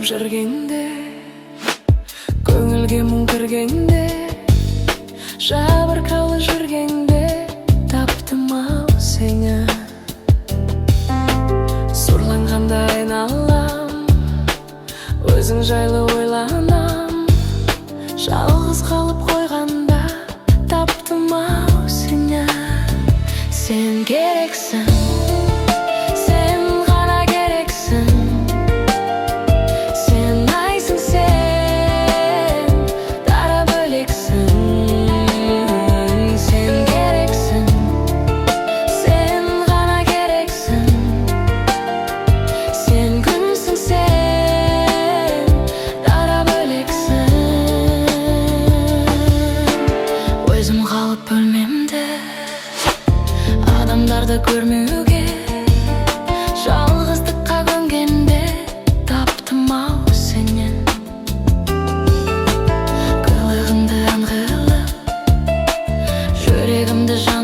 Күліп жүргенде, көңілге мұң кіргенде, жабырқаулы жүргенде таптым-ау сені. Сұрланғанда айналам, өзің жайлы ойланам, жалғыз қалып қойғанда таптым-ау сені. Сен керексің, сен ғана керексің, сен айсың, сен дара бөлексің. Сен керексің, сен ғана керексің, сен күнсің, сен дара бөлексің. Өзім қалып бөлмемде, адамдарды көрмеуге, жалғыздыққа көнгенде таптым-ау сенен. Қылығыңды аңғылып, жүрегімді жан